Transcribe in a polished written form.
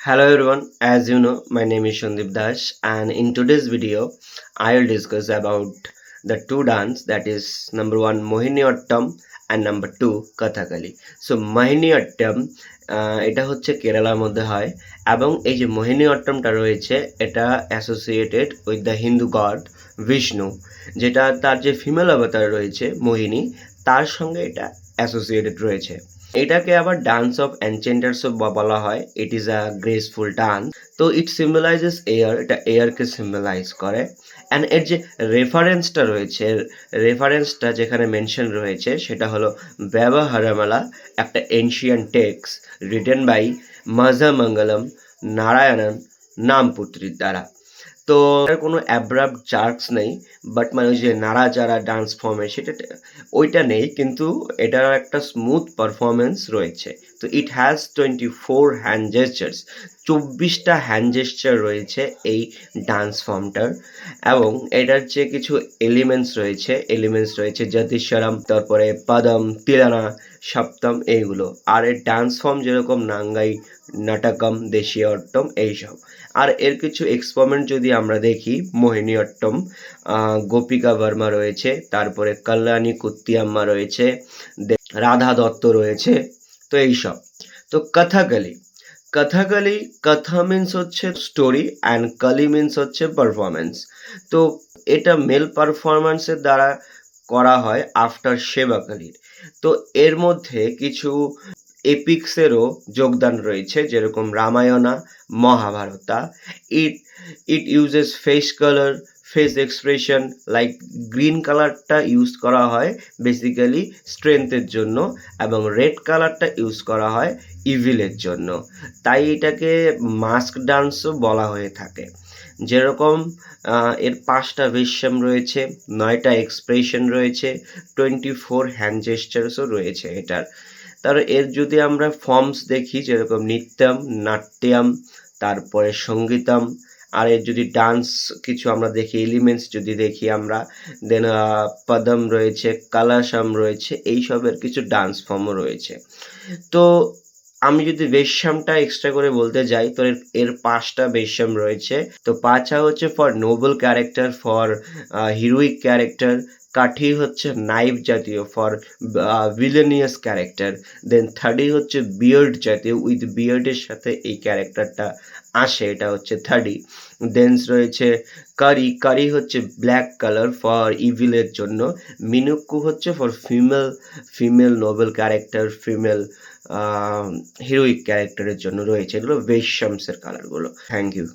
Hello everyone, as you know, my name is Shandip Das, and in today's video, I will discuss about the two dance, that is number one Mohiniyattam and number two Kathakali. So Mohiniyattam এটা হচ্ছে কেরালার মধ্যে হয় এবং এই যে মোহিনীঅট্টমটা রয়েছে এটা associated with the Hindu god Vishnu, যেটা তার যে ফিমেল অবতার রয়েছে মোহিনী, তার সঙ্গে এটা অ্যাসোসিয়েটেড রয়েছে। এটাকে আবার ডান্স অফ এনচেন্টার্সও বলা হয়। It is a graceful dance. তো ইট সিম্বলাইজেস এয়ার, এটা এয়ারকে সিম্বলাইজ করে। অ্যান্ড এর যে রেফারেন্সটা যেখানে মেনশন রয়েছে সেটা হলো ব্যবহারমালা, একটা ancient text written by Mangalam Narayanan নামপুত্রির দ্বারা। তো এর কোনো অ্যাব্রাপ্ট জার্কস নেই, বাট মানে ওই যে নাড়াচাড়া ডান্স ফর্মে সেটা ওইটা নেই, কিন্তু এটার একটা স্মুথ পারফরমেন্স রয়েছে। তো ইট হ্যাজ 24 হ্যান্ড জেস্টার্স, 24টা হ্যান্ড জেস্টার রয়েছে এই ডান্স ফর্মটার। এবং এটার যে কিছু এলিমেন্টস রয়েছে যতিস্বরম, তারপরে পদম, তিলানা, সপ্তম, এইগুলো। আর এর ডান্স ফর্ম যেরকম নাঙ্গাই, নাটকম, দেশীয়ট্টম, এইসব। আর এর কিছু এক্সপেরিমেন্ট যদি আমরা দেখি, মোহিনীঅট্টম, গোপিকা বর্মা রয়েছে, তারপরে কল্যাণী কুত্তিয়াম্মা রয়েছে, রাধা দত্ত রয়েছে, তো এইসব। তো কথাকালি, কথা মিন্স হচ্ছে স্টোরি অ্যান্ড কালি মিন্স হচ্ছে পারফরমেন্স। তো এটা মেল পারফরমেন্সের দ্বারা করা হয় আফটার সেবাকালীর। তো এর মধ্যে কিছু এপিক্সেরও যোগদান রয়েছে, যেরকম Ramayana, Mahabharata. It it uses face expression, like green কালারটা ইউজ করা হয় বেসিক্যালি স্ট্রেংথের জন্য, এবং রেড কালারটা ইউজ করা হয় ইভিলের জন্য। তাই এটাকে মাস্ক ডান্সও বলা হয়ে থাকে। যেরকম এর 5টা বেশ্যম রয়েছে, 9টা এক্সপ্রেশন রয়েছে, 24 হ্যান্ড জেস্টার্সও রয়েছে এটার। এর যদি আমরা ফর্মস দেখি, যেরকম নৃত্যম, নাট্যম, তারপরে সঙ্গীতম। আর এর যদি ডান্স কিছু আমরা দেখি, এলিমেন্টস যদি দেখি আমরা, দেন পদম রয়েছে, কালাসম রয়েছে, এইসবের কিছু ডান্স ফর্মও রয়েছে। তো আমি যদি বেশ্যমটা এক্সট্রা করে বলতে যাই, তো এর 5টা বেশ্যম রয়েছে। তো পাঁচা হচ্ছে for Nobel character, for heroic character. কাঠি হচ্ছে নাইফ জাতীয়, ফর ভিলেনিয়াস ক্যারেক্টার। দেন থার্ডি হচ্ছে বিয়ার্ড জাতীয়, উইথ বিয়ার্ডের সাথে এই ক্যারেক্টারটা আসে, এটা হচ্ছে থার্ডি। দেন রয়েছে কারি হচ্ছে ব্ল্যাক কালার, ফর ইভিলের জন্য। মিনুক্কু হচ্ছে for female noble character, female heroic ক্যারেক্টারের জন্য রয়েছে। এগুলো বেশ্যমসের কালারগুলো। Thank you.